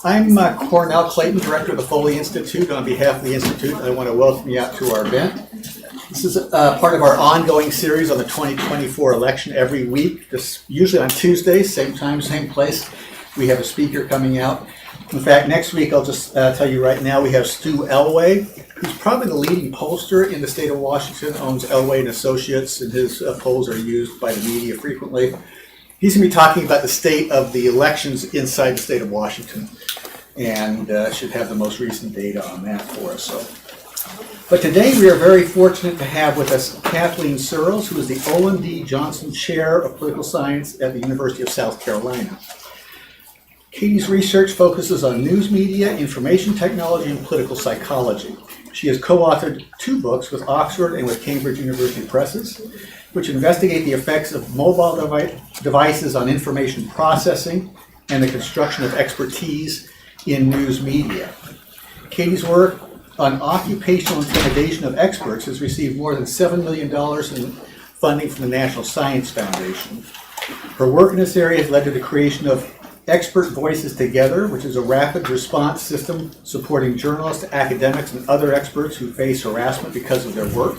I'm Cornell Clayton, Director of the Foley Institute. On behalf of the Institute, I want to welcome you out to our event. This is part of our ongoing series on the 2024 election every week. This usually on Tuesdays, same time, same place. We have a speaker coming out. In fact, next week, I'll just tell you right now, we have Stu Elway, who's probably the leading pollster in the state of Washington, owns Elway and Associates, and his polls are used by the media frequently. He's going to be talking about the state of the elections inside the state of Washington, and should have the most recent data on that for us. But today we are very fortunate to have with us Kathleen Searles, who is the Olin D. Johnston Chair of Political Science at the University of South Carolina. Katie's research focuses on news media, information technology, and political psychology. She has co-authored 2 books with Oxford and with Cambridge University Presses, which investigate the effects of mobile devices on information processing and the construction of expertise in news media. Katie's work on occupational intimidation of experts has received more than $7 million in funding from the National Science Foundation. Her work in this area has led to the creation of Expert Voices Together, which is a rapid response system supporting journalists, academics, and other experts who face harassment because of their work.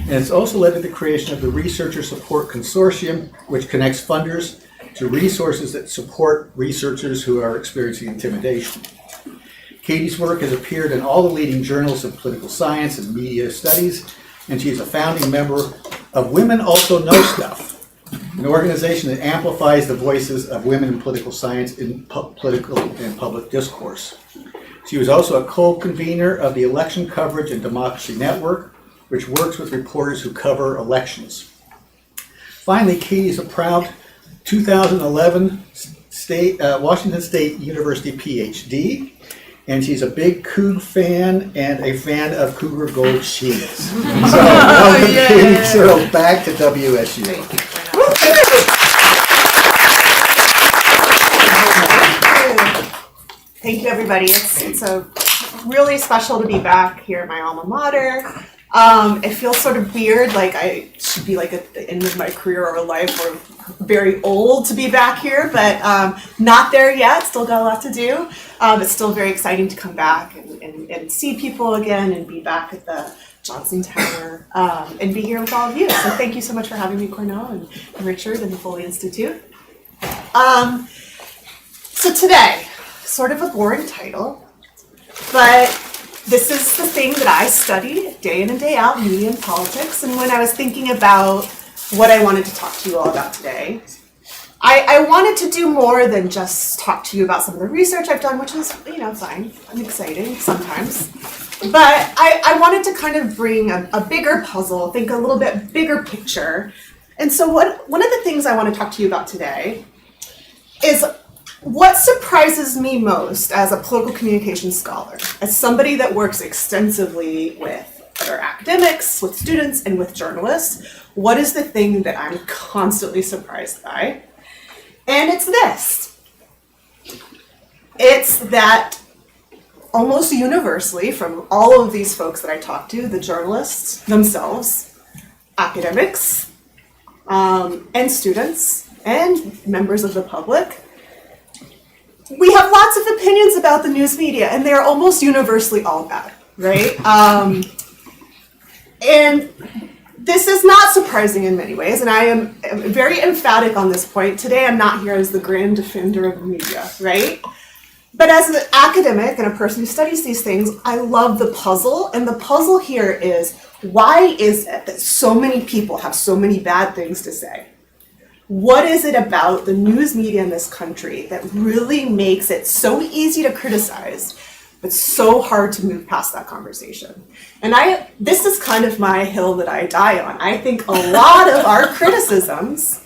And it's also led to the creation of the Researcher Support Consortium, which connects funders to resources that support researchers who are experiencing intimidation. Katie's work has appeared in all the leading journals of political science and media studies, and she is a founding member of Women Also Know Stuff, an organization that amplifies the voices of women in political science in political and public discourse. She was also a co-convener of the Election Coverage and Democracy Network, which works with reporters who cover elections. Finally, Katie is a proud 2011 Washington State University PhD, and she's a big Coug fan and a fan of Cougar Gold Cheese. So welcome Katie Searles back to WSU. Thank you, everybody. It's a really special to be back here at my alma mater. It feels sort of weird, like I should be like at the end of my career or life or very old to be back here, but not there yet, still got a lot to do. It's still very exciting to come back and see people again and be back at the Johnston Tower and be here with all of you. So thank you so much for having me, Cornell and Richard and the Foley Institute. So today, sort of a boring title, but this is the thing that I study day in and day out, media and politics. And when I was thinking about what I wanted to talk to you all about today, I wanted to do more than just talk to you about some of the research I've done, which is, fine and exciting sometimes. But I wanted to kind of bring a bigger puzzle, think a little bit bigger picture. And so one of the things I want to talk to you about today is what surprises me most as a political communications scholar, as somebody that works extensively with other academics, with students, and with journalists, what is the thing that I'm constantly surprised by? And it's this. It's that almost universally from all of these folks that I talk to, the journalists themselves, academics, and students, and members of the public, we have lots of opinions about the news media, and they're almost universally all bad, right? And this is not surprising in many ways, and I am very emphatic on this point. Today, I'm not here as the grand defender of the media, right? But as an academic and a person who studies these things, I love the puzzle, and the puzzle here is, why is it that so many people have so many bad things to say? What is it about the news media in this country that really makes it so easy to criticize, but so hard to move past that conversation? And this is kind of my hill that I die on. I think a lot of our criticisms,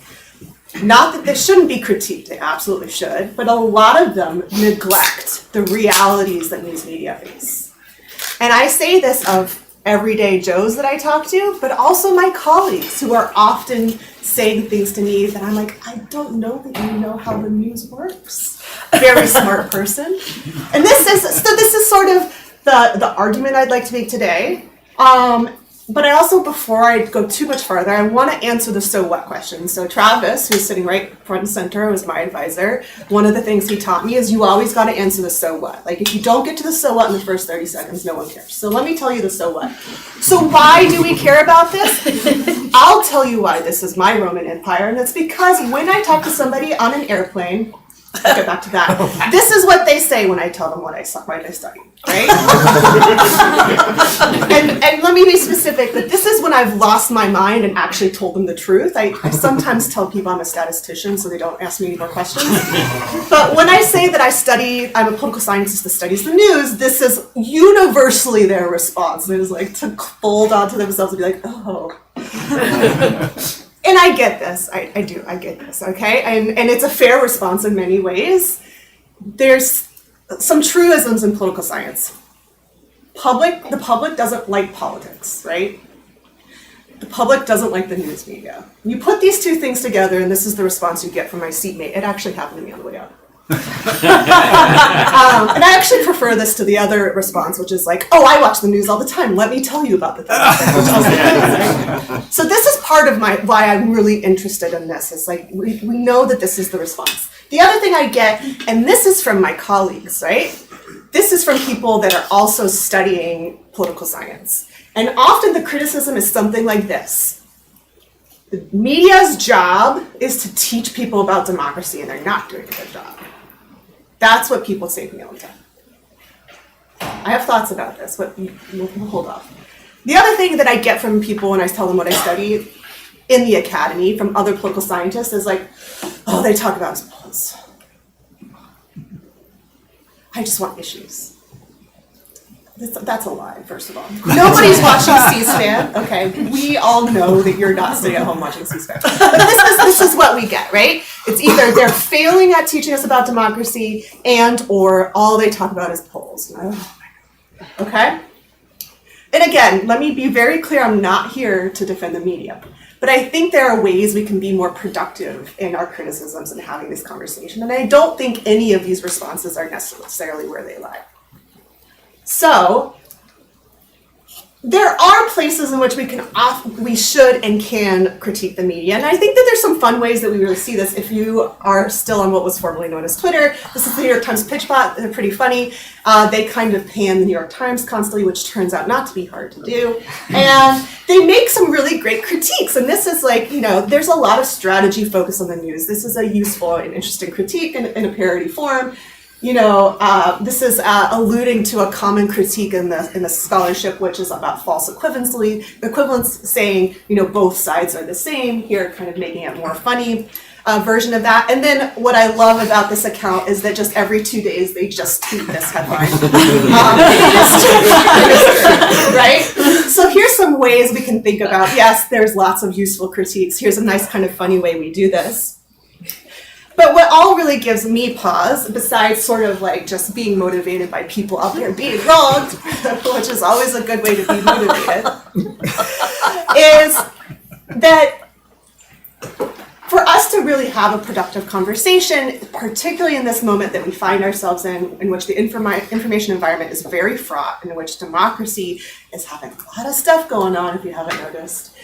not that they shouldn't be critiqued, they absolutely should, but a lot of them neglect the realities that news media face. And I say this of everyday Joes that I talk to, but also my colleagues who are often saying things to me that I'm like, I don't know that you know how the news works. Very smart person. And this is sort of the argument I'd like to make today. But I also, before I go too much farther, I want to answer the so what question. So Travis, who's sitting right front and center, was my advisor. One of the things he taught me is you always got to answer the so what. Like if you don't get to the so what in the first 30 seconds, no one cares. So let me tell you the so what. So why do we care about this? I'll tell you why this is my Roman Empire, and it's because when I talk to somebody on an airplane, I'll get back to that. This is what they say when I tell them what I study, right? and let me be specific, that this is when I've lost my mind and actually told them the truth. I sometimes tell people I'm a statistician so they don't ask me any more questions. But when I say that I'm a political scientist that studies the news, this is universally their response. It is like to fold onto themselves and be like, oh. And I get this, I get this, okay? And it's a fair response in many ways. There's some truisms in political science. The public doesn't like politics, right? The public doesn't like the news media. You put these two things together, and this is the response you get from my seatmate. It actually happened to me on the way up. And I actually prefer this to the other response, which is like, oh, I watch the news all the time. Let me tell you about the things. So this is part of why I'm really interested in this. Is like, we know that this is the response. The other thing I get, and this is from my colleagues, right? This is from people that are also studying political science. And often the criticism is something like this. The media's job is to teach people about democracy, and they're not doing a good job. That's what people say to me all the time. I have thoughts about this, but we'll hold off. The other thing that I get from people when I tell them what I study in the academy from other political scientists is like, oh, they talk about polls. I just want issues. That's a lie, first of all. Nobody's watching C-SPAN. Okay, we all know that you're not sitting at home watching C-SPAN. But this is what we get, right? It's either they're failing at teaching us about democracy or all they talk about is polls. Oh my God. Okay? And again, let me be very clear, I'm not here to defend the media. But I think there are ways we can be more productive in our criticisms and having this conversation. And I don't think any of these responses are necessarily where they lie. So, there are places in which we should and can critique the media. And I think that there's some fun ways that we really see this. If you are still on what was formerly known as Twitter, this is the New York Times pitch bot. They're pretty funny. They kind of pan the New York Times constantly, which turns out not to be hard to do. And they make some really great critiques. And this is like, there's a lot of strategy focused on the news. This is a useful and interesting critique in a parody form. This is alluding to a common critique in the scholarship, which is about false equivalence, saying, both sides are the same, here kind of making it more funny version of that. And then what I love about this account is that just every 2 days, they just tweet this headline. Right? So here's some ways we can think about, yes, there's lots of useful critiques. Here's a nice kind of funny way we do this. But what all really gives me pause, besides sort of like just being motivated by people out there being wronged, which is always a good way to be motivated, is that for us to really have a productive conversation, particularly in this moment that we find ourselves in which the information environment is very fraught, in which democracy is having a lot of stuff going on, if you haven't noticed,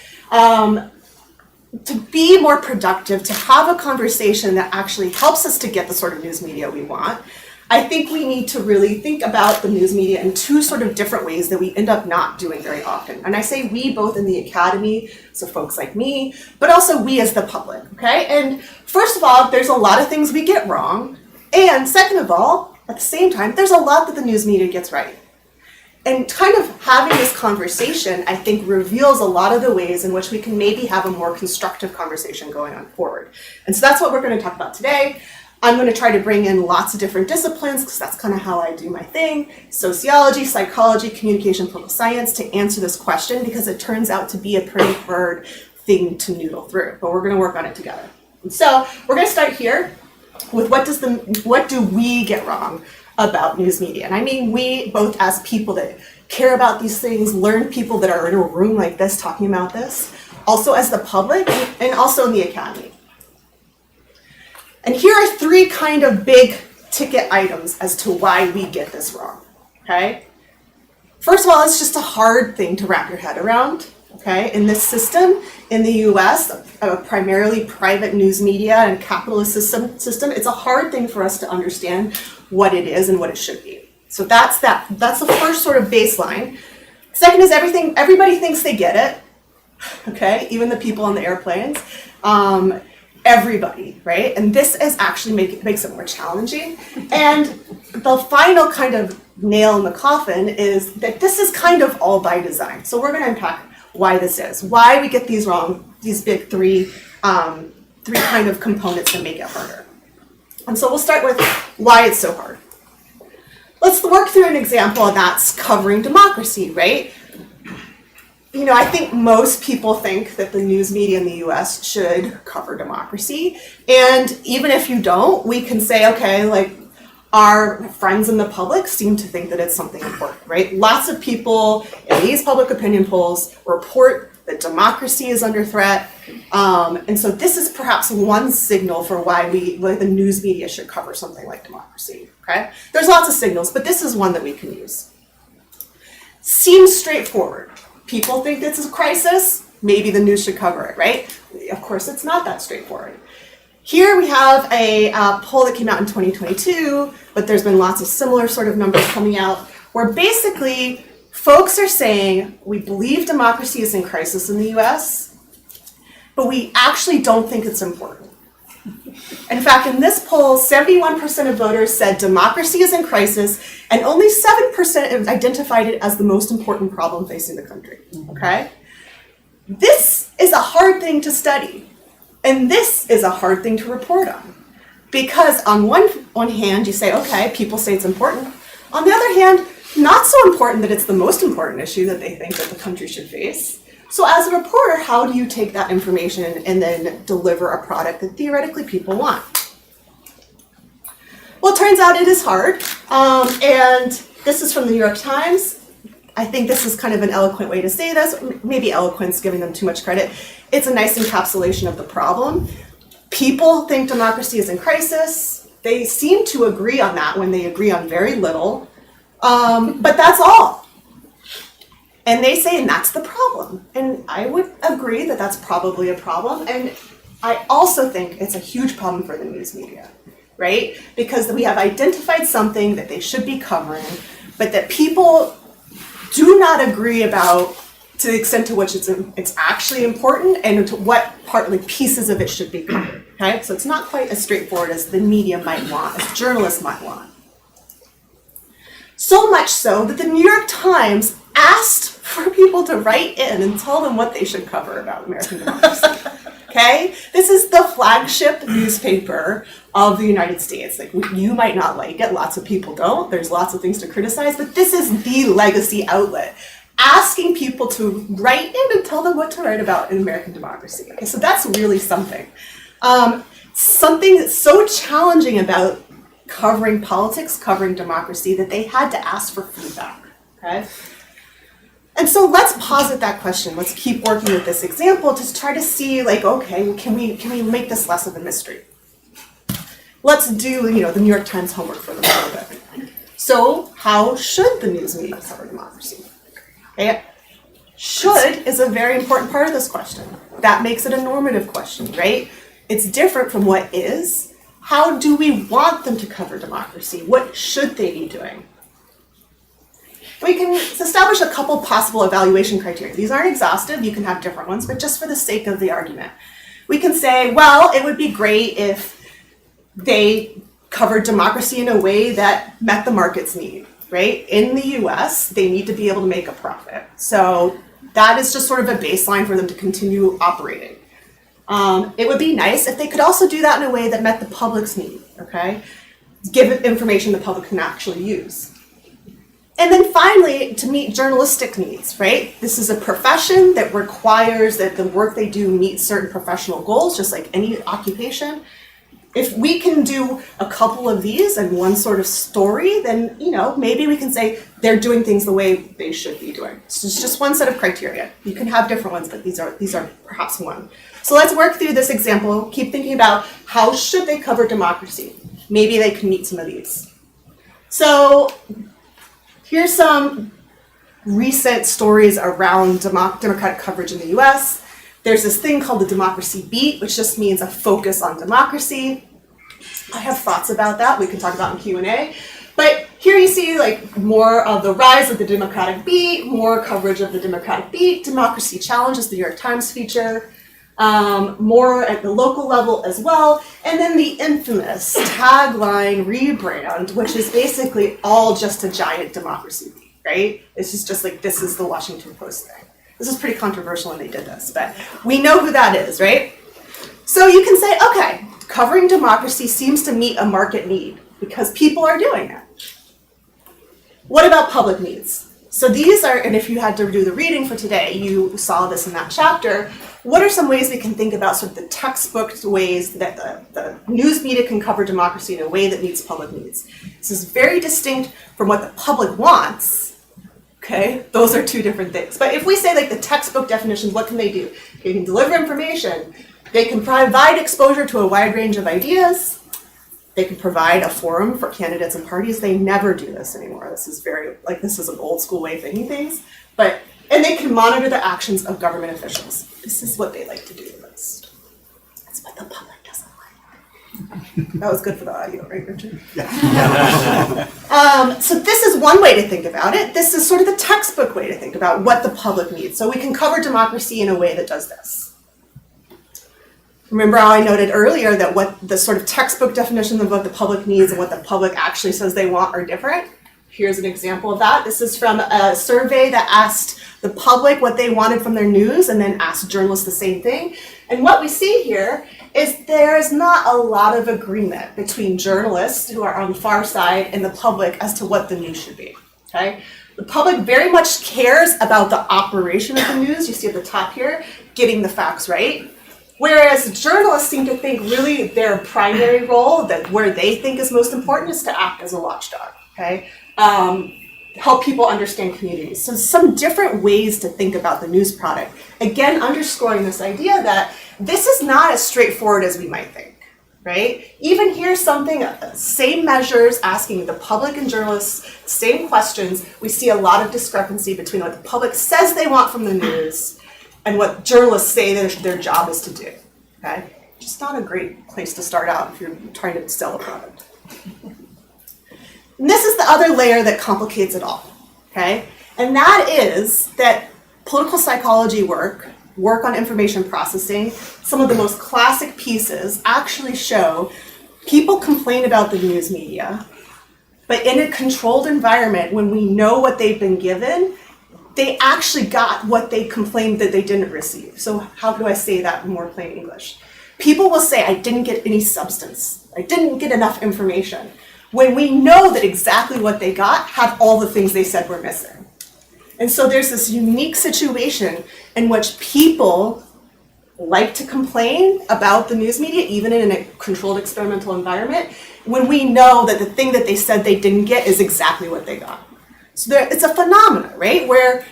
to be more productive, to have a conversation that actually helps us to get the sort of news media we want, I think we need to really think about the news media in two sort of different ways that we end up not doing very often. And I say we both in the academy, so folks like me, but also we as the public, okay? And first of all, there's a lot of things we get wrong. And second of all, at the same time, there's a lot that the news media gets right. And kind of having this conversation, I think, reveals a lot of the ways in which we can maybe have a more constructive conversation going on forward. And so that's what we're going to talk about today. I'm going to try to bring in lots of different disciplines, because that's kind of how I do my thing. Sociology, psychology, communication, political science, to answer this question, because it turns out to be a pretty hard thing to noodle through. But we're going to work on it together. And so we're going to start here with what do we get wrong about news media? And I mean we, both as people that care about these things, learned people that are in a room like this talking about this, also as the public, and also in the academy. And here are three kind of big ticket items as to why we get this wrong, okay? First of all, it's just a hard thing to wrap your head around. okay? In this system, in the US, a primarily private news media and capitalist system, it's a hard thing for us to understand what it is and what it should be. So that's the first sort of baseline. Second is everybody thinks they get it, okay? Even the people on the airplanes. Everybody, right? And this is actually makes it more challenging. And the final kind of nail in the coffin is that this is kind of all by design. So we're going to unpack why this is, why we get these wrong, these big three kind of components that make it harder. And so we'll start with why it's so hard. Let's work through an example, and that's covering democracy, right? You know, I think most people think that the news media in the US should cover democracy. And even if you don't, we can say, okay, like our friends in the public seem to think that it's something important, right? Lots of people in these public opinion polls report that democracy is under threat. And so this is perhaps one signal for why the news media should cover something like democracy, okay? There's lots of signals, but this is one that we can use. Seems straightforward. People think this is a crisis, maybe the news should cover it, right? Of course, it's not that straightforward. Here we have a poll that came out in 2022, but there's been lots of similar sort of numbers coming out, where basically folks are saying we believe democracy is in crisis in the US, but we actually don't think it's important. In fact, in this poll, 71% of voters said democracy is in crisis, and only 7% identified it as the most important problem facing the country, okay? This is a hard thing to study, and this is a hard thing to report on. Because on one hand, you say, okay, people say it's important. On the other hand, not so important that it's the most important issue that they think that the country should face. So as a reporter, how do you take that information and then deliver a product that theoretically people want? Well, it turns out it is hard. And this is from the New York Times. I think this is kind of an eloquent way to say this. Maybe eloquence, giving them too much credit. It's a nice encapsulation of the problem. People think democracy is in crisis. They seem to agree on that when they agree on very little. But that's all. And they say, and that's the problem. And I would agree that that's probably a problem. And I also think it's a huge problem for the news media, right? Because we have identified something that they should be covering, but that people do not agree about to the extent to which it's actually important and to what partly pieces of it should be covered, okay? So it's not quite as straightforward as the media might want, as journalists might want. So much so that the New York Times asked for people to write in and tell them what they should cover about American democracy, okay? This is the flagship newspaper of the United States. Like, you might not like it, lots of people don't, there's lots of things to criticize, but this is the legacy outlet, asking people to write in and tell them what to write about in American democracy. Okay, so that's really something. Something that's so challenging about covering politics, covering democracy, that they had to ask for feedback, okay? And so let's posit that question. Let's keep working with this example to try to see, like, okay, can we make this less of a mystery? Let's do, the New York Times homework for them a little bit. So how should the news media cover democracy? Okay. Should is a very important part of this question. That makes it a normative question, right? It's different from what is. How do we want them to cover democracy? What should they be doing? We can establish a couple possible evaluation criteria. These aren't exhaustive, you can have different ones, but just for the sake of the argument. We can say, well, it would be great if they covered democracy in a way that met the market's need, right? In the US, they need to be able to make a profit. So that is just sort of a baseline for them to continue operating. It would be nice if they could also do that in a way that met the public's need, okay? Give information the public can actually use. And then finally, to meet journalistic needs, right? This is a profession that requires that the work they do meet certain professional goals, just like any occupation. If we can do a couple of these and one sort of story, then, maybe we can say they're doing things the way they should be doing. So it's just one set of criteria. You can have different ones, but these are perhaps one. So let's work through this example. Keep thinking about how should they cover democracy. Maybe they can meet some of these. So here's some recent stories around Democratic coverage in the US. There's this thing called the democracy beat, which just means a focus on democracy. I have thoughts about that we can talk about in Q&A. But here you see like more of the rise of the Democratic beat, more coverage of the Democratic beat, Democracy Challenge is the New York Times feature, more at the local level as well, and then the infamous tagline rebrand, which is basically all just a giant democracy beat, right? This is just like, this is the Washington Post thing. This is pretty controversial when they did this, but we know who that is, right? So you can say, okay, covering democracy seems to meet a market need because people are doing it. What about public needs? So these are, and if you had to do the reading for today, you saw this in that chapter. What are some ways we can think about sort of the textbook ways that the news media can cover democracy in a way that meets public needs? This is very distinct from what the public wants. Okay, those are two different things. But if we say like the textbook definitions, what can they do? They can deliver information. They can provide exposure to a wide range of ideas. They can provide a forum for candidates and parties. They never do this anymore. This is this is an old school way of thinking things. And they can monitor the actions of government officials. This is what they like to do the most. That's what the public doesn't like. That was good for the audio, right, Richard? Yeah. So this is one way to think about it. This is sort of the textbook way to think about what the public needs. So we can cover democracy in a way that does this. Remember how I noted earlier that what the sort of textbook definition of what the public needs and what the public actually says they want are different? Here's an example of that. This is from a survey that asked the public what they wanted from their news and then asked journalists the same thing. And what we see here is there is not a lot of agreement between journalists who are on the far side and the public as to what the news should be, okay? The public very much cares about the operation of the news. You see at the top here, getting the facts right. Whereas journalists seem to think really their primary role, that where they think is most important, is to act as a watchdog, okay? Help people understand communities. So some different ways to think about the news product. Again, underscoring this idea that this is not as straightforward as we might think, right? Even here's something, same measures, asking the public and journalists same questions. We see a lot of discrepancy between what the public says they want from the news and what journalists say that their job is to do, okay? Just not a great place to start out if you're trying to sell a product. And this is the other layer that complicates it all, okay? And that is that political psychology work on information processing, some of the most classic pieces actually show people complain about the news media, but in a controlled environment, when we know what they've been given, they actually got what they complained that they didn't receive. So how do I say that in more plain English? People will say, I didn't get any substance. I didn't get enough information. When we know that exactly what they got had all the things they said were missing. And so there's this unique situation in which people like to complain about the news media, even in a controlled experimental environment, when we know that the thing that they said they didn't get is exactly what they got. So it's a phenomenon, right, where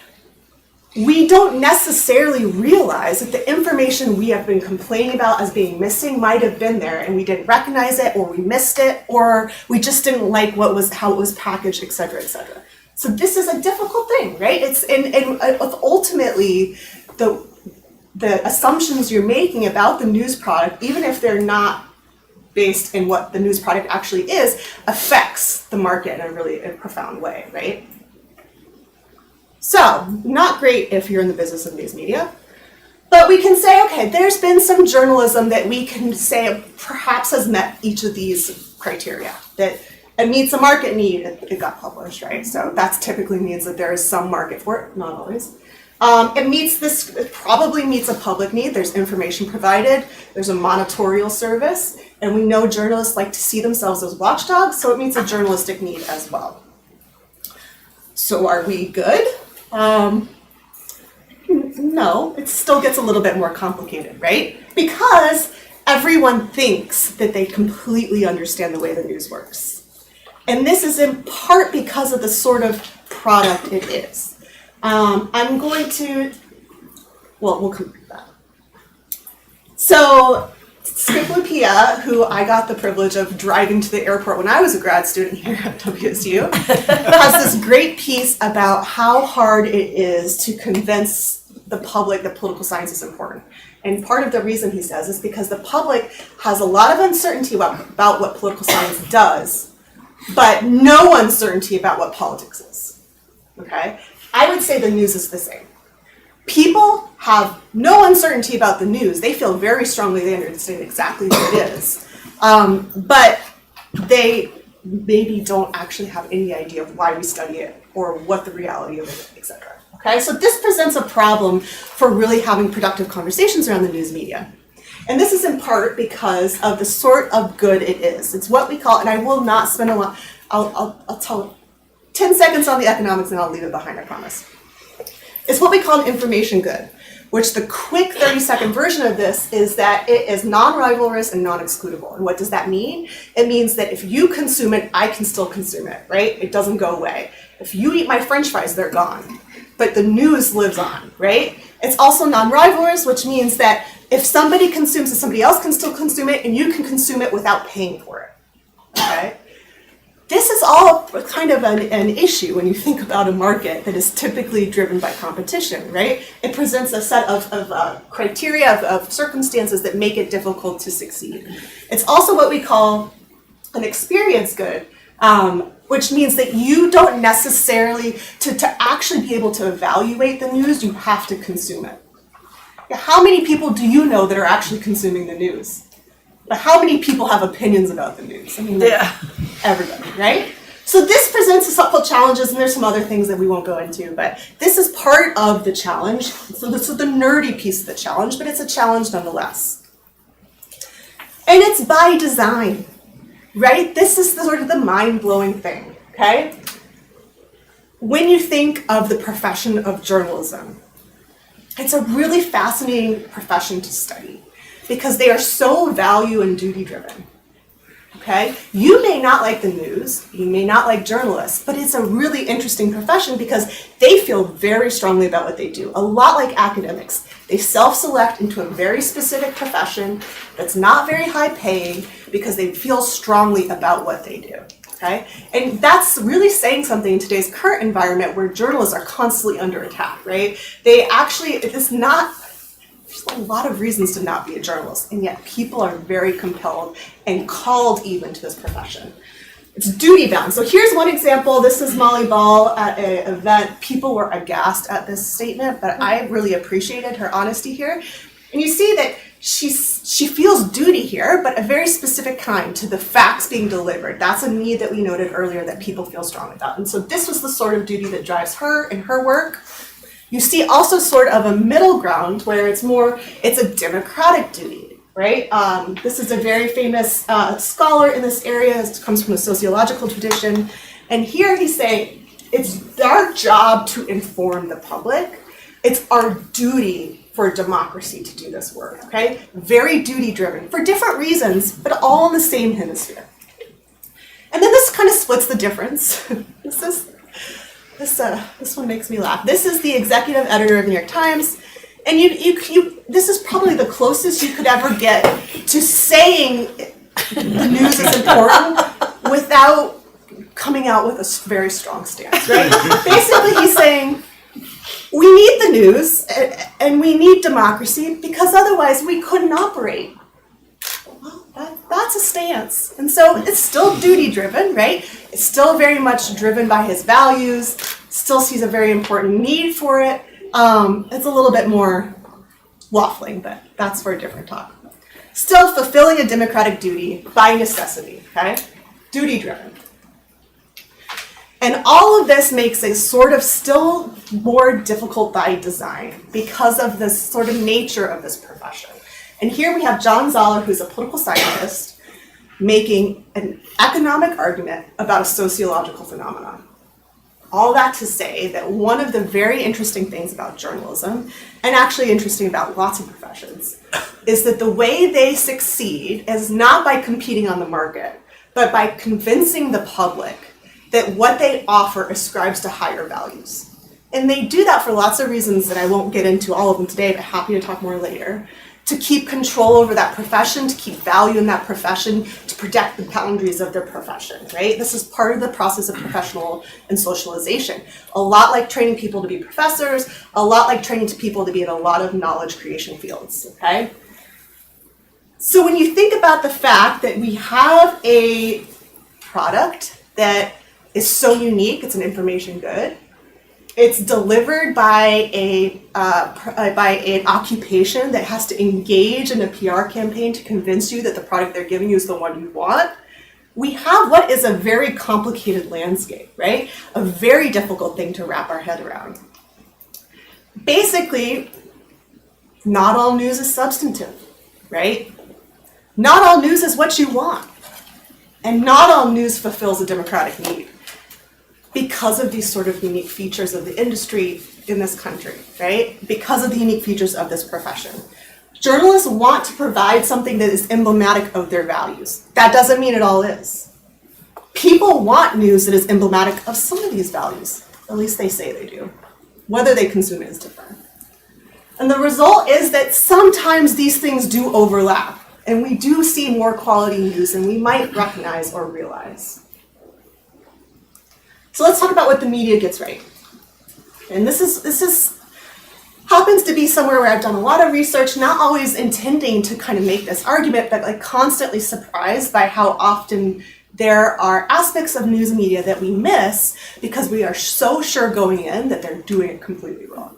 we don't necessarily realize that the information we have been complaining about as being missing might have been there and we didn't recognize it, or we missed it, or we just didn't like how it was packaged, et cetera, et cetera. So this is a difficult thing, right? It's and ultimately the assumptions you're making about the news product, even if they're not based in what the news product actually is, affects the market in a really profound way, right? So, not great if you're in the business of news media, but we can say, okay, there's been some journalism that we can say perhaps has met each of these criteria, that it meets a market need, it got published, right? So that typically means that there is some market for it, not always. It probably meets a public need. There's information provided, there's a monitorial service, and we know journalists like to see themselves as watchdogs, so it meets a journalistic need as well. So are we good? No, it still gets a little bit more complicated, right? Because everyone thinks that they completely understand the way the news works. And this is in part because of the sort of product it is. I'm going to, well, we'll come to that. So Skiplopedia, who I got the privilege of driving to the airport when I was a grad student here at WSU, has this great piece about how hard it is to convince the public that political science is important. And part of the reason he says is because the public has a lot of uncertainty about what political science does, but no uncertainty about what politics is. Okay? I would say the news is the same. People have no uncertainty about the news. They feel very strongly they understand exactly what it is. But they maybe don't actually have any idea of why we study it or what the reality of it is, etc. Okay, so this presents a problem for really having productive conversations around the news media. And this is in part because of the sort of good it is. It's what we call, and I will not spend a lot, I'll tell 10 seconds on the economics and I'll leave it behind, I promise. It's what we call an information good, which the quick 30-second version of this is that it is non-rivalrous and non-excludable. And what does that mean? It means that if you consume it, I can still consume it, right? It doesn't go away. If you eat my French fries, they're gone. But the news lives on, right? It's also non-rivalrous, which means that if somebody consumes it, somebody else can still consume it, and you can consume it without paying for it, okay? This is all kind of an issue when you think about a market that is typically driven by competition, right? It presents a set of criteria, of circumstances that make it difficult to succeed. It's also what we call an experience good, which means that you don't necessarily, to actually be able to evaluate the news, you have to consume it. How many people do you know that are actually consuming the news? But how many people have opinions about the news? I mean, everybody, right? So this presents a couple challenges, and there's some other things that we won't go into, but this is part of the challenge. So this is the nerdy piece of the challenge, but it's a challenge nonetheless. And it's by design, right? This is sort of the mind-blowing thing, okay? When you think of the profession of journalism, it's a really fascinating profession to study because they are so value and duty driven. Okay? You may not like the news, you may not like journalists, but it's a really interesting profession because they feel very strongly about what they do. A lot like academics. They self-select into a very specific profession that's not very high paying because they feel strongly about what they do. Okay? And that's really saying something in today's current environment where journalists are constantly under attack, right? There's a lot of reasons to not be a journalist, and yet people are very compelled and called even to this profession. It's duty bound. So here's one example. This is Molly Ball at an event. People were aghast at this statement, but I really appreciated her honesty here. And you see that she feels duty here, but a very specific kind to the facts being delivered. That's a need that we noted earlier that people feel strongly about. And so this was the sort of duty that drives her in her work. You see also sort of a middle ground where it's a democratic duty, right? This is a very famous scholar in this area. It comes from a sociological tradition. And here he's saying, it's our job to inform the public. It's our duty for democracy to do this work, okay? Very duty driven for different reasons, but all in the same hemisphere. And then this kind of splits the difference. This one makes me laugh. This is the executive editor of the New York Times, and this is probably the closest you could ever get to saying the news is important without coming out with a very strong stance, right? Basically, he's saying we need the news and we need democracy because otherwise we couldn't operate. Well, that's a stance. And so it's still duty-driven, right? It's still very much driven by his values, still sees a very important need for it. It's a little bit more waffling, but that's for a different talk. Still fulfilling a democratic duty by necessity, okay? Duty-driven. And all of this makes it sort of still more difficult by design because of this sort of nature of this profession. And here we have John Zoller, who's a political scientist, making an economic argument about a sociological phenomenon. All that to say that one of the very interesting things about journalism, and actually interesting about lots of professions, is that the way they succeed is not by competing on the market, but by convincing the public that what they offer ascribes to higher values. And they do that for lots of reasons that I won't get into all of them today, but happy to talk more later. to keep control over that profession, to keep value in that profession, to protect the boundaries of their profession, right? This is part of the process of professional and socialization. A lot like training people to be professors, a lot like training people to be in a lot of knowledge creation fields, okay? So when you think about the fact that we have a product that is so unique, it's an information good, it's delivered by an occupation that has to engage in a PR campaign to convince you that the product they're giving you is the one you want. We have what is a very complicated landscape, right? A very difficult thing to wrap our head around. Basically, not all news is substantive, right? Not all news is what you want. And not all news fulfills a democratic need, because of these sort of unique features of the industry in this country, right? Because of the unique features of this profession. Journalists want to provide something that is emblematic of their values. That doesn't mean it all is. People want news that is emblematic of some of these values. At least they say they do. Whether they consume it is different. And the result is that sometimes these things do overlap, and we do see more quality news than we might recognize or realize. So let's talk about what the media gets right. And this is happens to be somewhere where I've done a lot of research, not always intending to kind of make this argument, but like constantly surprised by how often there are aspects of news media that we miss because we are so sure going in that they're doing it completely wrong.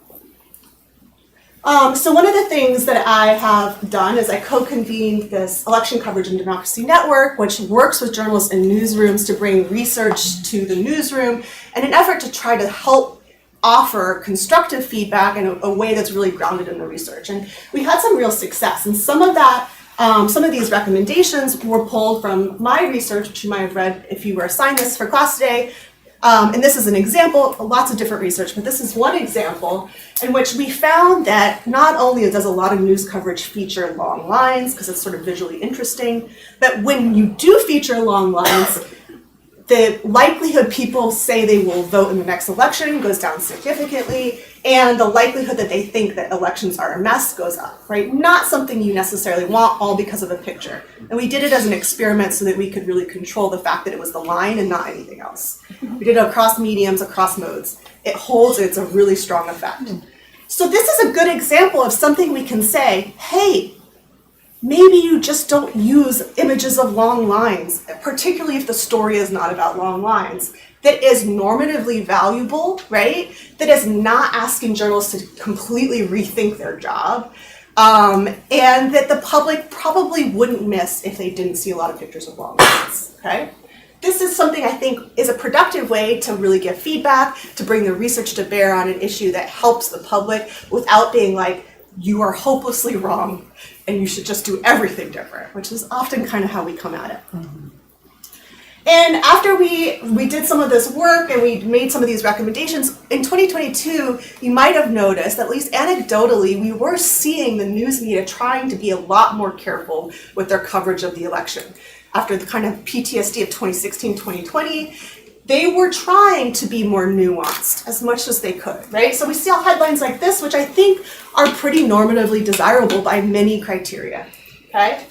So one of the things that I have done is I co-convened this Election Coverage and Democracy Network, which works with journalists in newsrooms to bring research to the newsroom in an effort to try to help offer constructive feedback in a way that's really grounded in the research. And we had some real success. And some of these recommendations were pulled from my research, which you might have read if you were assigned this for class today. And this is an example, lots of different research, but this is one example in which we found that not only does a lot of news coverage feature long lines, because it's sort of visually interesting, but when you do feature long lines, the likelihood people say they will vote in the next election goes down significantly, and the likelihood that they think that elections are a mess goes up, right? Not something you necessarily want, all because of a picture. And we did it as an experiment so that we could really control the fact that it was the line and not anything else. We did it across mediums, across modes. It holds, it's a really strong effect. So this is a good example of something we can say, hey, maybe you just don't use images of long lines, particularly if the story is not about long lines, that is normatively valuable, right? That is not asking journalists to completely rethink their job, and that the public probably wouldn't miss if they didn't see a lot of pictures of long lines, okay? This is something I think is a productive way to really give feedback, to bring the research to bear on an issue that helps the public without being like, you are hopelessly wrong and you should just do everything different, which is often kind of how we come at it. Mm-hmm. And after we did some of this work and we made some of these recommendations, in 2022, you might have noticed, at least anecdotally, we were seeing the news media trying to be a lot more careful with their coverage of the election. After the kind of PTSD of 2016, 2020, they were trying to be more nuanced as much as they could, right? So we see headlines like this, which I think are pretty normatively desirable by many criteria, okay?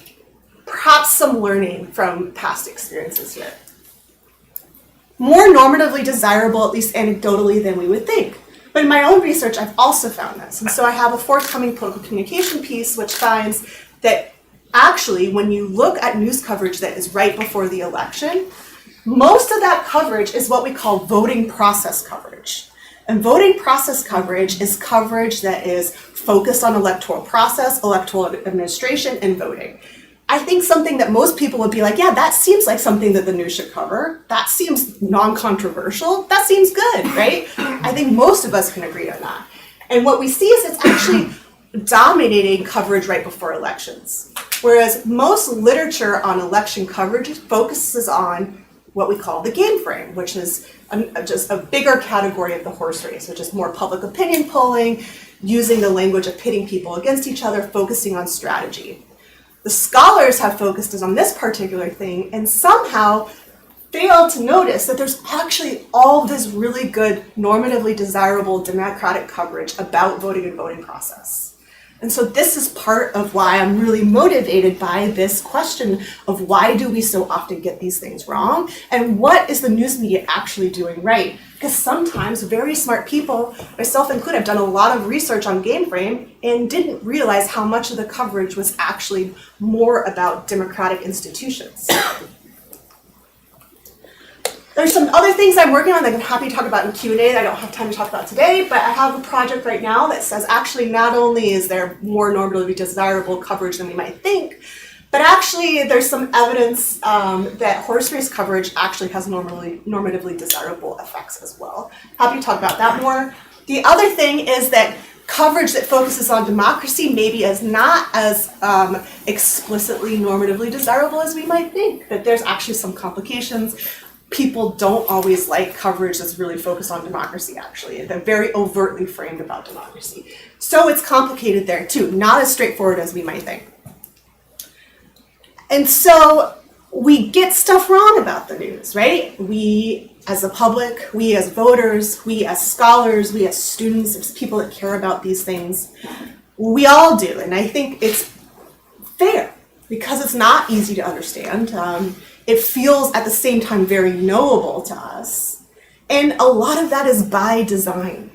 Perhaps some learning from past experiences here. More normatively desirable, at least anecdotally, than we would think. But in my own research, I've also found this. And so I have a forthcoming political communication piece which finds that actually, when you look at news coverage that is right before the election, most of that coverage is what we call voting process coverage. And voting process coverage is coverage that is focused on electoral process, electoral administration, and voting. I think something that most people would be like, yeah, that seems like something that the news should cover. That seems non-controversial. That seems good, right? I think most of us can agree on that. And what we see is it's actually dominating coverage right before elections. Whereas most literature on election coverage focuses on what we call the game frame, which is just a bigger category of the horse race, which is more public opinion polling, using the language of pitting people against each other, focusing on strategy. The scholars have focused on this particular thing and somehow failed to notice that there's actually all this really good, normatively desirable democratic coverage about voting and voting process. And so this is part of why I'm really motivated by this question of why do we so often get these things wrong? And what is the news media actually doing right? Because sometimes very smart people, myself included, have done a lot of research on Game Frame and didn't realize how much of the coverage was actually more about democratic institutions. There's some other things I'm working on that I'm happy to talk about in Q&A that I don't have time to talk about today, but I have a project right now that says actually not only is there more normatively desirable coverage than we might think, but actually there's some evidence that horse race coverage actually has normatively desirable effects as well. Happy to talk about that more. The other thing is that coverage that focuses on democracy maybe is not as explicitly normatively desirable as we might think, that there's actually some complications. People don't always like coverage that's really focused on democracy, actually. They're very overtly framed about democracy. So it's complicated there too, not as straightforward as we might think. And so we get stuff wrong about the news, right? We as the public, we as voters, we as scholars, we as students, as people that care about these things, we all do. And I think it's fair because it's not easy to understand. It feels at the same time very knowable to us. And a lot of that is by design.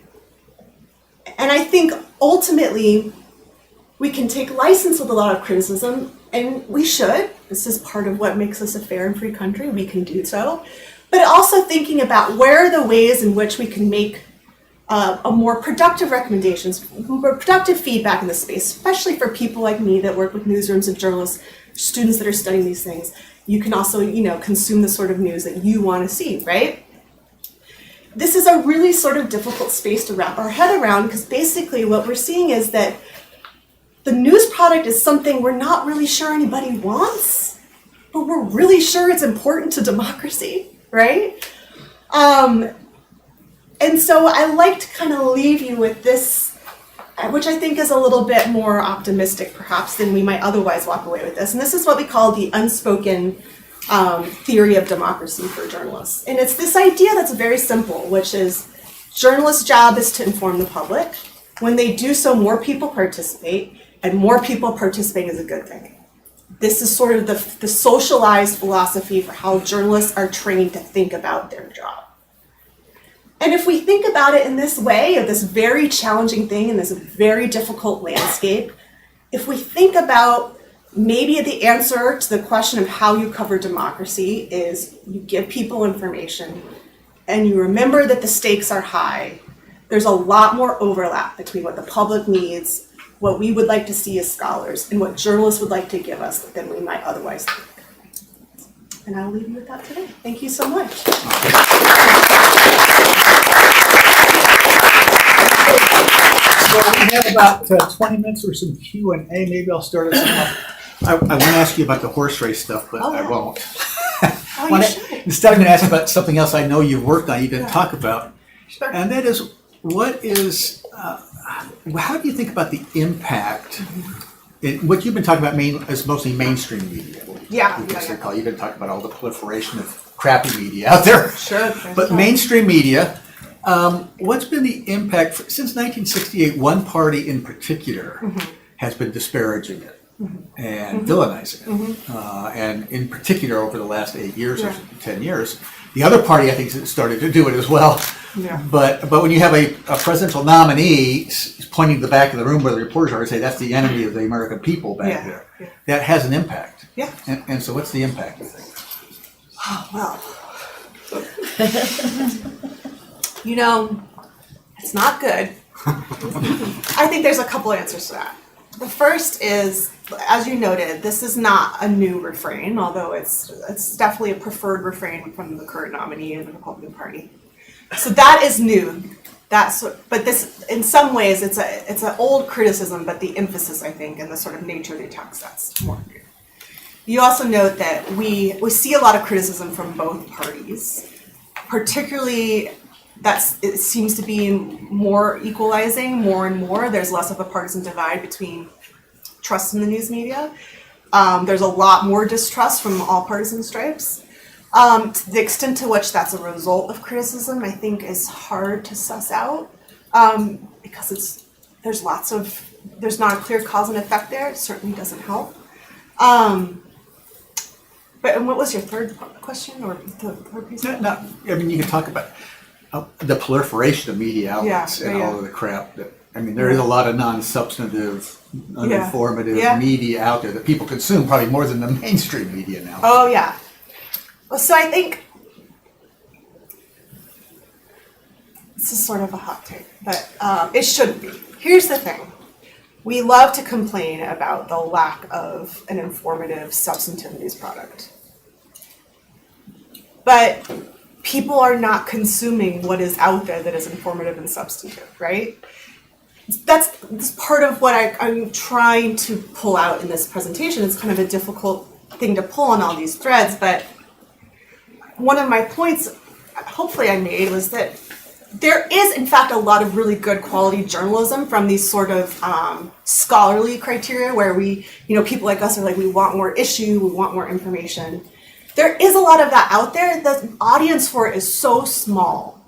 And I think ultimately we can take license with a lot of criticism, and we should. This is part of what makes us a fair and free country. We can do so. But also thinking about where are the ways in which we can make a more productive recommendations, more productive feedback in this space, especially for people like me that work with newsrooms and journalists, students that are studying these things. You can also, consume the sort of news that you want to see, right? This is a really sort of difficult space to wrap our head around because basically what we're seeing is that the news product is something we're not really sure anybody wants, but we're really sure it's important to democracy, right? And so I like to kind of leave you with this, which I think is a little bit more optimistic perhaps than we might otherwise walk away with this. And this is what we call the unspoken theory of democracy for journalists. And it's this idea that's very simple, which is journalists' job is to inform the public. When they do so, more people participate, and more people participating is a good thing. This is sort of the socialized philosophy for how journalists are trained to think about their job. And if we think about it in this way, of this very challenging thing in this very difficult landscape, if we think about maybe the answer to the question of how you cover democracy is you give people information and you remember that the stakes are high, there's a lot more overlap between what the public needs, what we would like to see as scholars, and what journalists would like to give us than we might otherwise think. And I'll leave you with that today. Thank you so much. So we have about 20 minutes or some Q&A. Maybe I'll start us off. I want to ask you about the horse race stuff, but I won't. Instead, I'm going to ask about something else I know you've worked on, you didn't talk about. Sure. And that is, how do you think about the impact, what you've been talking about is mostly mainstream media. Yeah. You didn't talk about all the proliferation of crappy media out there. Sure. But mainstream media, what's been the impact? Since 1968, one party in particular has been disparaging it and villainizing it. And in particular, over the last 8 years or 10 years, the other party, I think, started to do it as well. Yeah. But when you have a presidential nominee pointing to the back of the room where the reporters are and say that's the enemy of the American people back there, that has an impact. Yeah. And so what's the impact, you think? Oh, well. It's not good. I think there's a couple answers to that. The first is, as you noted, this is not a new refrain, although it's definitely a preferred refrain from the current nominee in the Republican Party. So that is new. But this, in some ways, it's an old criticism, but the emphasis, I think, and the sort of nature of the attacks, that's more new. You also note that we see a lot of criticism from both parties, particularly it seems to be more equalizing more and more. There's less of a partisan divide between trust in the news media. There's a lot more distrust from all partisan stripes. To the extent to which that's a result of criticism, I think is hard to suss out because there's lots of there's not a clear cause and effect there, it certainly doesn't help. But and what was your third question or the third piece? I mean, you can talk about the proliferation of media outlets and all of the crap. There is a lot of non-substantive, uninformative media out there that people consume probably more than the mainstream media now. Oh, yeah. Well, so I think this is sort of a hot take, but it shouldn't be. Here's the thing. We love to complain about the lack of an informative, substantive news product. But people are not consuming what is out there that is informative and substantive, right? That's part of what I'm trying to pull out in this presentation. It's kind of a difficult thing to pull on all these threads, but one of my points, hopefully I made, was that there is, in fact, a lot of really good quality journalism from these sort of scholarly criteria where people like us are like, we want more issue, we want more information. There is a lot of that out there. The audience for it is so small.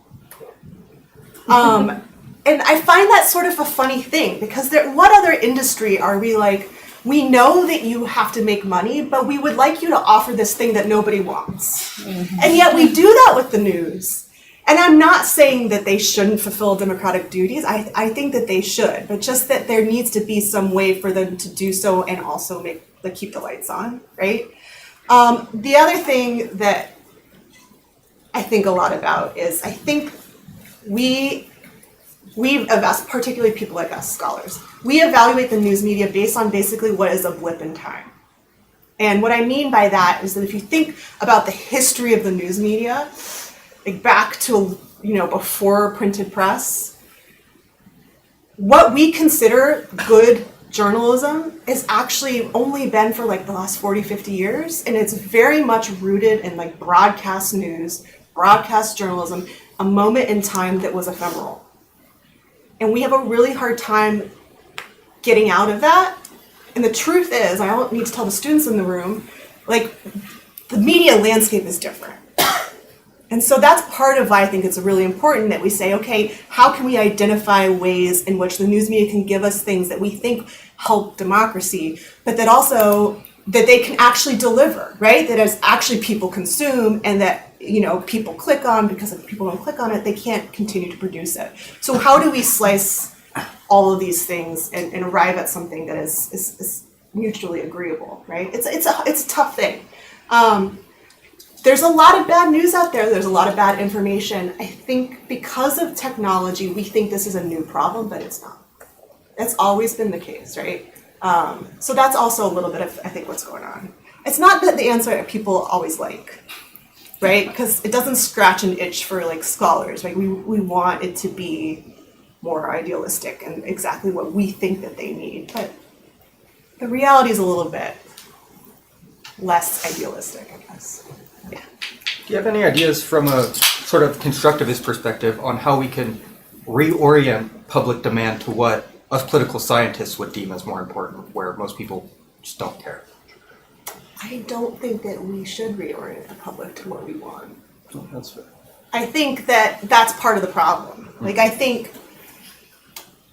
And I find that sort of a funny thing because what other industry are we like, we know that you have to make money, but we would like you to offer this thing that nobody wants. Mm-hmm. And yet we do that with the news. And I'm not saying that they shouldn't fulfill democratic duties. I think that they should, but just that there needs to be some way for them to do so and also keep the lights on, right? The other thing that I think a lot about is I think we particularly people like us, scholars, we evaluate the news media based on basically what is a blip in time. And what I mean by that is that if you think about the history of the news media, like back to, before printed press, what we consider good journalism has actually only been for like the last 40, 50 years. And it's very much rooted in like broadcast news, broadcast journalism, a moment in time that was ephemeral. And we have a really hard time getting out of that. And the truth is, I don't need to tell the students in the room, like the media landscape is different. And so that's part of why I think it's really important that we say, okay, how can we identify ways in which the news media can give us things that we think help democracy, but that also that they can actually deliver, right? That as actually people consume and that, people click on, because if people don't click on it, they can't continue to produce it. So how do we slice all of these things and arrive at something that is mutually agreeable, right? It's a tough thing. There's a lot of bad news out there. There's a lot of bad information. I think because of technology, we think this is a new problem, but it's not. That's always been the case, right? So that's also a little bit of, I think, what's going on. It's not that the answer that people always like, right? Because it doesn't scratch an itch for like scholars, right? We want it to be more idealistic and exactly what we think that they need. But the reality is a little bit less idealistic, I guess. Yeah. Do you have any ideas from a sort of constructivist perspective on how we can reorient public demand to what us political scientists would deem as more important, where most people just don't care? I don't think that we should reorient the public to what we want. Oh, that's fair. I think that that's part of the problem. Like, I think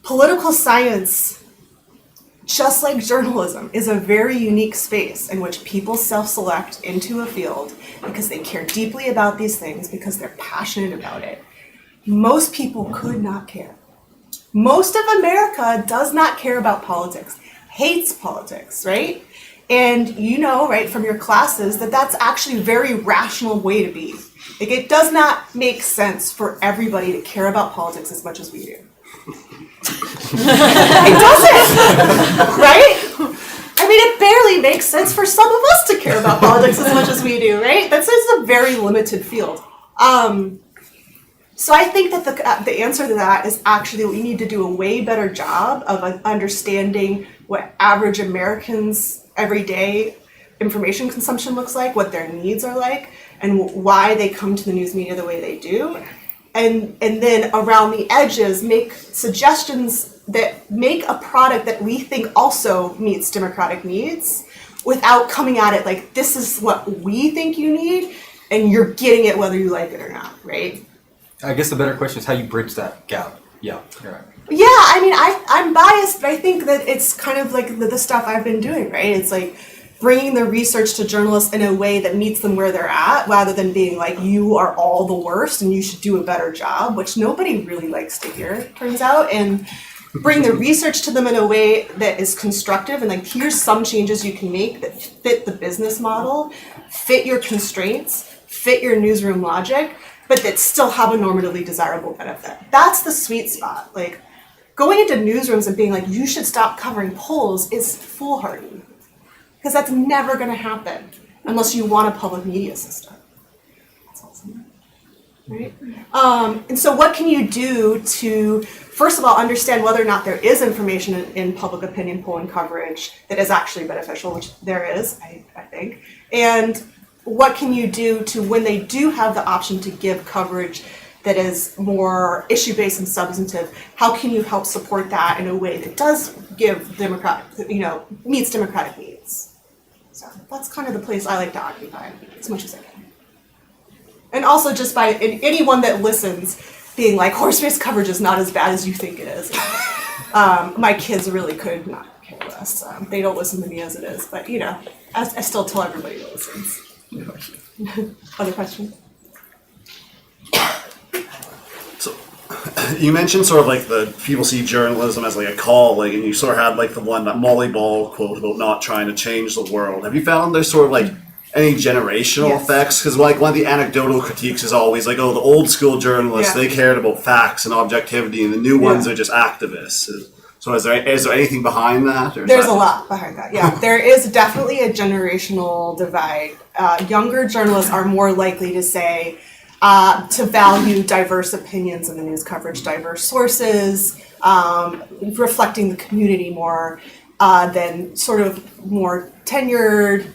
political science, just like journalism, is a very unique space in which people self-select into a field because they care deeply about these things, because they're passionate about it. Most people could not care. Most of America does not care about politics, hates politics, right? And right, from your classes, that that's actually a very rational way to be. Like, it does not make sense for everybody to care about politics as much as we do. It doesn't, right? I mean, it barely makes sense for some of us to care about politics as much as we do, right? That's just a very limited field. So I think that the answer to that is actually we need to do a way better job of understanding what average Americans' everyday information consumption looks like, what their needs are like, and why they come to the news media the way they do. And then around the edges, make suggestions that make a product that we think also meets democratic needs without coming at it like, this is what we think you need, and you're getting it whether you like it or not, right? I guess the better question is how you bridge that gap. Yeah, you're right. Yeah, I mean, I'm biased, but I think that it's kind of like the stuff I've been doing, right? It's like bringing the research to journalists in a way that meets them where they're at, rather than being like, you are all the worst and you should do a better job, which nobody really likes to hear, turns out. And bring the research to them in a way that is constructive and like, here's some changes you can make that fit the business model, fit your constraints, fit your newsroom logic, but that still have a normatively desirable benefit. That's the sweet spot. Like, going into newsrooms and being like, you should stop covering polls is foolhardy. Because that's never going to happen unless you want a public media system. That's awesome. Right? And so what can you do to, first of all, understand whether or not there is information in public opinion polling coverage that is actually beneficial, which there is, I think. And what can you do to, when they do have the option to give coverage that is more issue-based and substantive, how can you help support that in a way that does give meets democratic needs? So that's kind of the place I like to occupy as much as I can. And also just by anyone that listens being like, horse race coverage is not as bad as you think it is. My kids really could not care less. They don't listen to me as it is, but I still tell everybody that listens. Other questions? So you mentioned sort of like the people see journalism as like a calling, and you sort of had like the one, that Molly Ball quote about not trying to change the world. Have you found there's sort of like any generational effects? Because like one of the anecdotal critiques is always like, oh, the old school journalists, they cared about facts and objectivity, and the new ones are just activists. So is there anything behind that? Or There's a lot behind that. Yeah, there is definitely a generational divide. Younger journalists are more likely to say, to value diverse opinions in the news coverage, diverse sources, reflecting the community more than sort of more tenured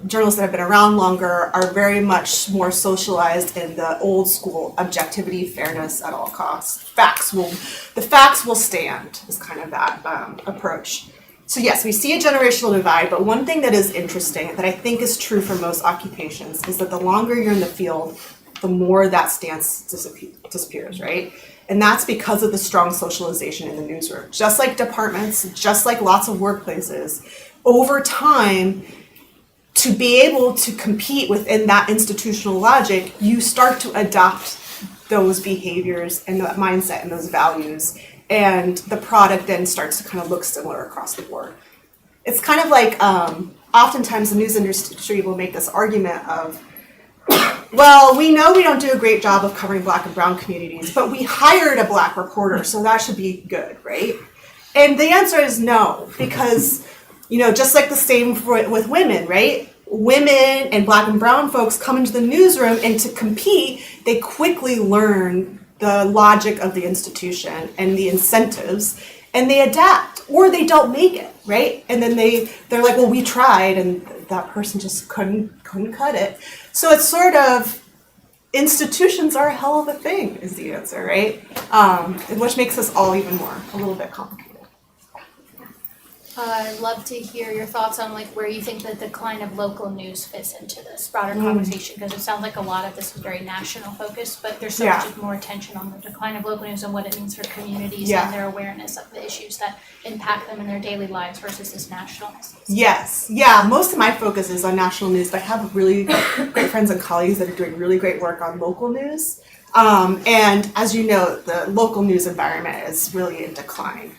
journalists that have been around longer are very much more socialized in the old school objectivity, fairness at all costs. The facts will stand is kind of that approach. So yes, we see a generational divide, but one thing that is interesting that I think is true for most occupations is that the longer you're in the field, the more that stance disappears, right? And that's because of the strong socialization in the newsroom. Just like departments, just like lots of workplaces, over time, to be able to compete within that institutional logic, you start to adopt those behaviors and that mindset and those values, and the product then starts to kind of look similar across the board. It's kind of like, oftentimes the news industry will make this argument of, well, we know we don't do a great job of covering Black and brown communities, but we hired a Black reporter, so that should be good, right? And the answer is no, because, just like the same with women, right? Women and Black and brown folks come into the newsroom, and to compete, they quickly learn the logic of the institution and the incentives, and they adapt, or they don't make it, right? And then they're like, well, we tried, and that person just couldn't cut it. So it's sort of, institutions are a hell of a thing is the answer, right? Which makes this all even more, a little bit complicated. I'd love to hear your thoughts on like where you think the decline of local news fits into this broader conversation, because it sounds like a lot of this is very national focused, but there's so much more attention on the decline of local news and what it means for communities and their awareness of the issues that impact them in their daily lives versus this national. Yes, yeah, most of my focus is on national news, but I have really great friends and colleagues that are doing really great work on local news. And as you know, the local news environment is really in decline.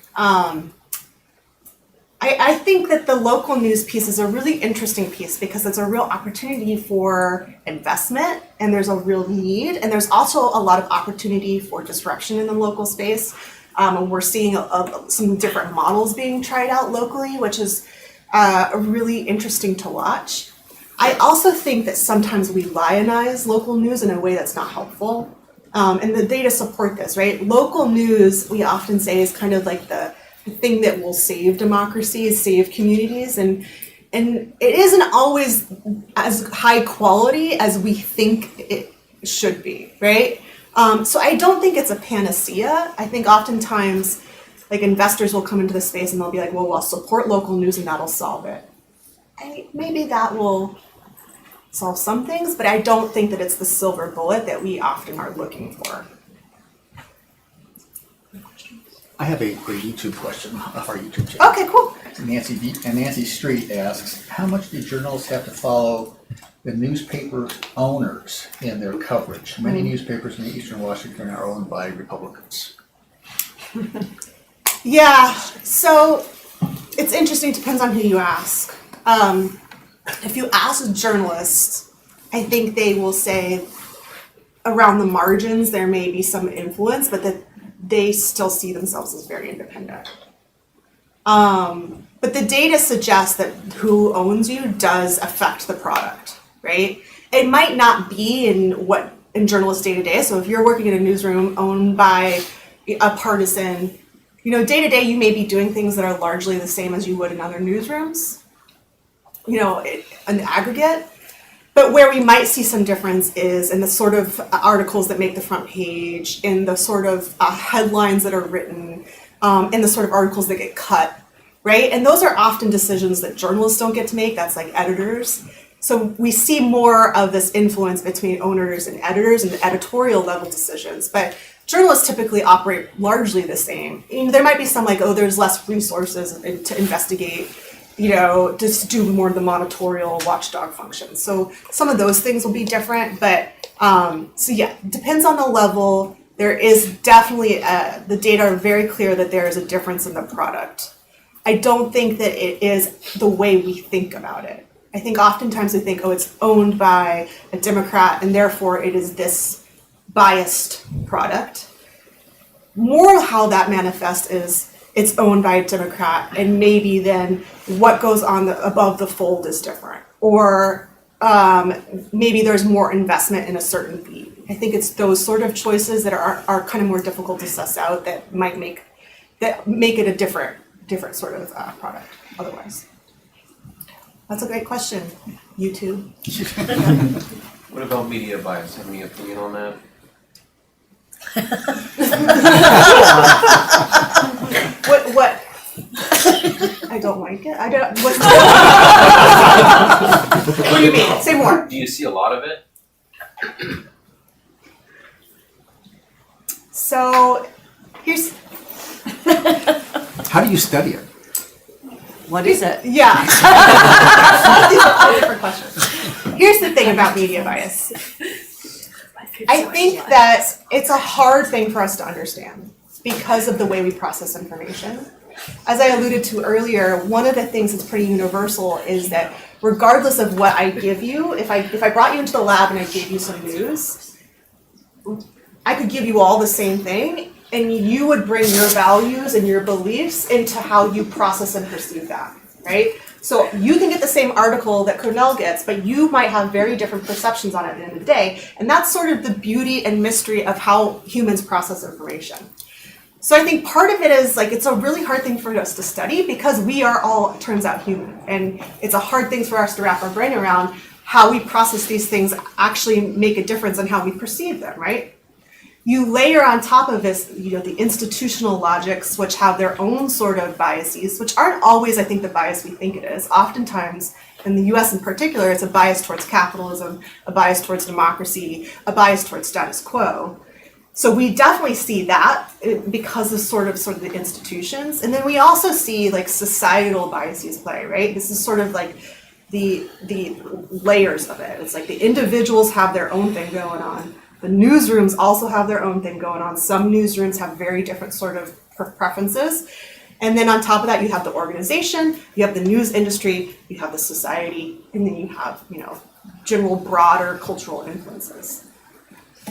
I think that the local news piece is a really interesting piece because it's a real opportunity for investment, and there's a real need, and there's also a lot of opportunity for disruption in the local space. And we're seeing some different models being tried out locally, which is really interesting to watch. I also think that sometimes we lionize local news in a way that's not helpful. And the data support this, right? Local news, we often say, is kind of like the thing that will save democracies, save communities, and it isn't always as high quality as we think it should be, right? So I don't think it's a panacea. I think oftentimes, like, investors will come into the space and they'll be like, well, I'll support local news and that'll solve it. Maybe that will solve some things, but I don't think that it's the silver bullet that we often are looking for. I have a YouTube question off our YouTube channel. Okay, cool. Nancy Street asks, how much do journalists have to follow the newspaper owners in their coverage? Many newspapers in Eastern Washington are owned by Republicans. Yeah, so it's interesting, depends on who you ask. If you ask journalists, I think they will say around the margins there may be some influence, but that they still see themselves as very independent. But the data suggests that who owns you does affect the product, right? It might not be in journalists day to day. So if you're working in a newsroom owned by a partisan, day to day you may be doing things that are largely the same as you would in other newsrooms, in the aggregate. But where we might see some difference is in the sort of articles that make the front page, in the sort of headlines that are written, in the sort of articles that get cut, right? And those are often decisions that journalists don't get to make, that's like editors. So we see more of this influence between owners and editors and the editorial level decisions. But journalists typically operate largely the same. There might be some like, there's less resources to investigate, just to do more of the monitorial watchdog functions. So some of those things will be different, but so yeah, depends on the level. There is definitely, the data are very clear that there is a difference in the product. I don't think that it is the way we think about it. I think oftentimes we think, it's owned by a Democrat and therefore it is this biased product. More how that manifests is it's owned by a Democrat, and maybe then what goes on above the fold is different, or maybe there's more investment in a certain beat. I think it's those sort of choices that are kind of more difficult to suss out that might make it a different sort of product. Otherwise, that's a great question. YouTube. What about media bias? Have any opinion on that? What? I don't like it. I don't. What do you mean? Say more. Do you see a lot of it? So, here's. How do you study it? What is it? Yeah. These are all different questions. Here's the thing about media bias. I think that it's a hard thing for us to understand because of the way we process information. As I alluded to earlier, one of the things that's pretty universal is that regardless of what I give you, if I brought you into the lab and I gave you some news, I could give you all the same thing, and you would bring your values and your beliefs into how you process and perceive that, right? So you can get the same article that Cornell gets, but you might have very different perceptions on it at the end of the day. And that's sort of the beauty and mystery of how humans process information. So I think part of it is like, it's a really hard thing for us to study because we are all, it turns out, human. And it's a hard thing for us to wrap our brain around how we process these things actually make a difference in how we perceive them, right? You layer on top of this, the institutional logics, which have their own sort of biases, which aren't always, I think, the bias we think it is. Oftentimes, in the US in particular, it's a bias towards capitalism, a bias towards democracy, a bias towards status quo. So we definitely see that because of sort of the institutions. And then we also see like societal biases play, right? This is sort of like the layers of it. It's like the individuals have their own thing going on. The newsrooms also have their own thing going on. Some newsrooms have very different sort of preferences. And then on top of that, you have the organization, you have the news industry, you have the society, and then you have, general broader cultural influences.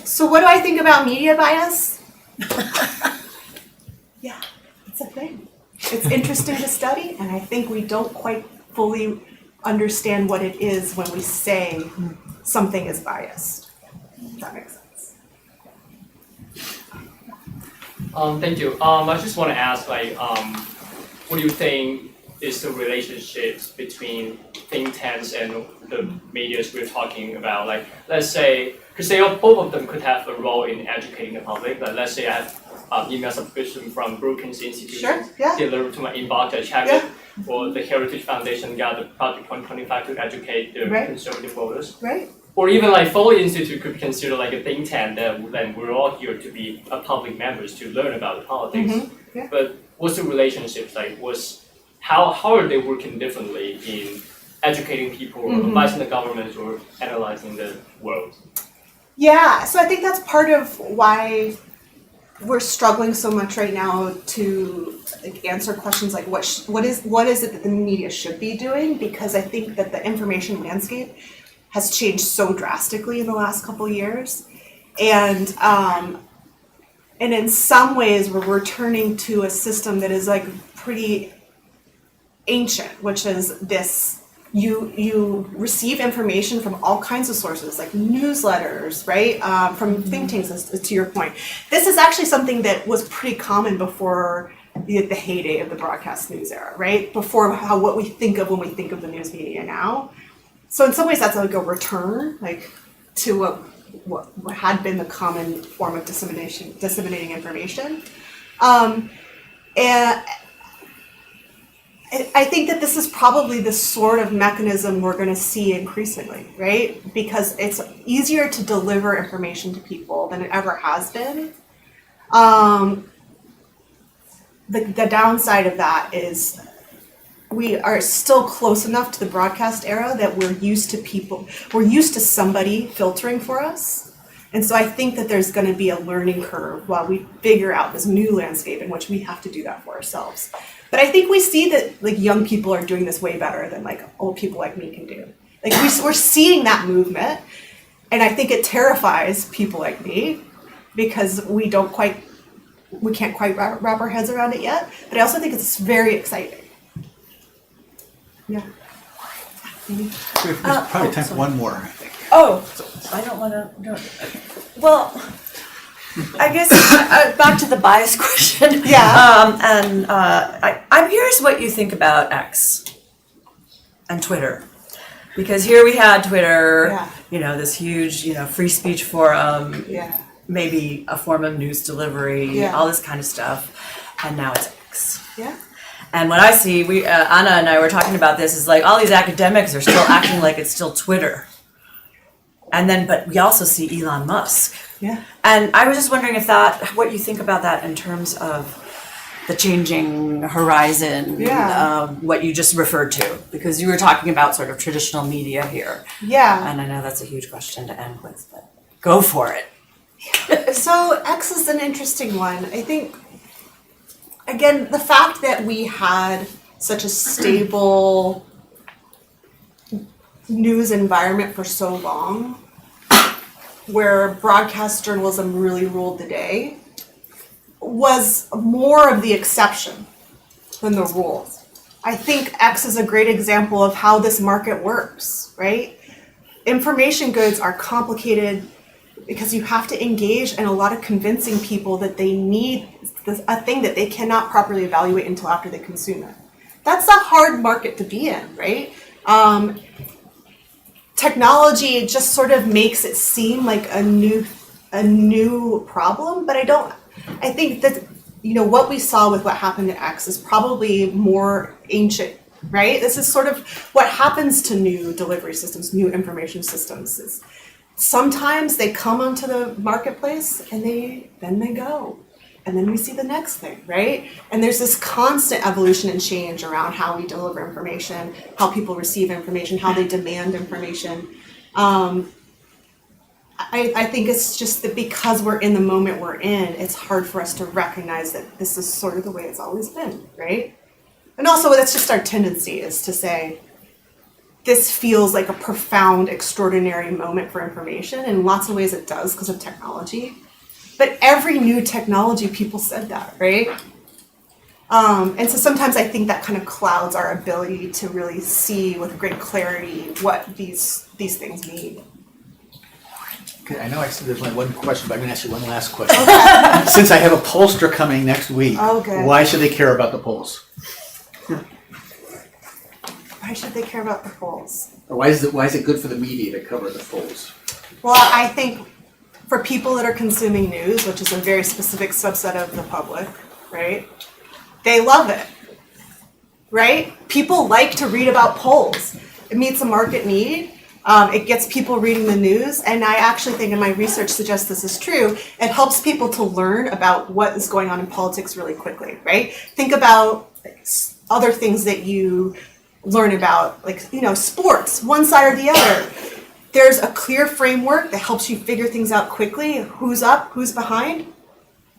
So what do I think about media bias? Yeah, it's a thing. It's interesting to study, and I think we don't quite fully understand what it is when we say something is biased. If that makes sense. Thank you. I just want to ask, what do you think is the relationships between think tanks and the media we're talking about? Like, let's say, because both of them could have a role in educating the public. Like, let's say I have email subscription from Brookings Institute, Sure, yeah. delivered to my inbox to check it, or the Heritage Foundation got the Project 2025 to educate the Right. conservative voters. Right. or even like Foley Institute could be considered like a think tank that then we're all here to be a public members to learn about the politics. Yeah. But what's the relationships like? How are they working differently in educating people, or advising the government, or analyzing the world? Yeah, so I think that's part of why we're struggling so much right now to answer questions like what is it that the media should be doing, because I think that the information landscape has changed so drastically in the last couple of years, and in some ways we're returning to a system that is like pretty ancient, which is this. You receive information from all kinds of sources, like newsletters, right? From think tanks, to your point. This is actually something that was pretty common before the heyday of the broadcast news era, right? Before what we think of when we think of the news media now. So in some ways, that's like a return, like to what had been the common form of disseminating information, and I think that this is probably the sort of mechanism we're going to see increasingly, right? Because it's easier to deliver information to people than it ever has been. The downside of that is we are still close enough to the broadcast era that we're used to somebody filtering for us. And so I think that there's going to be a learning curve while we figure out this new landscape in which we have to do that for ourselves. But I think we see that like young people are doing this way better than like old people like me can do. Like we're seeing that movement, and I think it terrifies people like me because we can't quite wrap our heads around it yet. But I also think it's very exciting. Yeah. There's probably time for one more, I think. Oh, I don't want to. Well, I guess back to the bias question. Yeah. I'm curious what you think about X and Twitter, because here we had Twitter, this huge, free speech forum, maybe a form of news delivery, all this kind of stuff, and now it's X. Yeah. And what I see, Anna and I were talking about this, is like all these academics are still acting like it's still Twitter. But we also see Elon Musk. Yeah. And I was just wondering what you think about that in terms of the changing horizon, what you just referred to, because you were talking about sort of traditional media here. Yeah. And I know that's a huge question to end with, but go for it. So X is an interesting one. I think, again, the fact that we had such a stable news environment for so long, where broadcast journalism really ruled the day, was more of the exception than the rule. I think X is a great example of how this market works, right? Information goods are complicated because you have to engage in a lot of convincing people that they need a thing that they cannot properly evaluate until after they consume it. That's a hard market to be in, right? Technology just sort of makes it seem like a new problem, but I think that what we saw with what happened to X is probably more ancient, right? This is sort of what happens to new delivery systems, new information systems. Is sometimes they come onto the marketplace and then they go. And then we see the next thing, right? And there's this constant evolution and change around how we deliver information, how people receive information, how they demand information. I think it's just that because we're in the moment we're in, it's hard for us to recognize that this is sort of the way it's always been, right? And also that's just our tendency, is to say, this feels like a profound, extraordinary moment for information. In lots of ways it does because of technology. But every new technology, people said that, right? And so sometimes I think that kind of clouds our ability to really see with great clarity what these things mean. Okay, I know I said there's only one question, but I'm going to ask you one last question. Since I have a pollster coming next week, why should they care about the polls? Why should they care about the polls? Or why is it good for the media to cover the polls? Well, I think for people that are consuming news, which is a very specific subset of the public, right? They love it, right? People like to read about polls. It meets a market need. It gets people reading the news, and I actually think, and my research suggests this is true, it helps people to learn about what is going on in politics really quickly, right? Think about other things that you learn about, like, sports, one side or the other. There's a clear framework that helps you figure things out quickly, who's up, who's behind,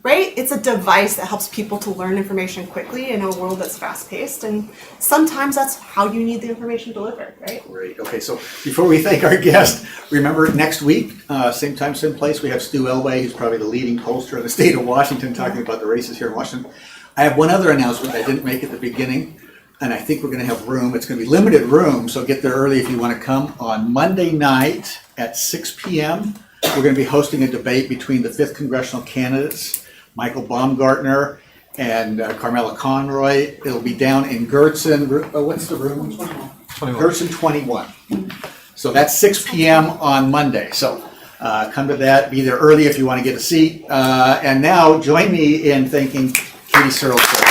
right? It's a device that helps people to learn information quickly in a world that's fast-paced, and sometimes that's how you need the information delivered, right? Great. Okay, so before we thank our guest, remember next week, same time, same place, we have Stu Elway, who's probably the leading pollster in the state of Washington, talking about the races here in Washington. I have one other announcement I didn't make at the beginning, and I think we're going to have room. It's going to be limited room, so get there early if you want to come. On Monday night at 6 p.m., we're going to be hosting a debate between the 5th congressional candidates, Michael Baumgartner and Carmela Conroy. It'll be down in Gertson. What's the room? 21. Gertson 21. So that's 6 p.m. on Monday. So come to that. Be there early if you want to get a seat. And now join me in thanking Kathleen Searles.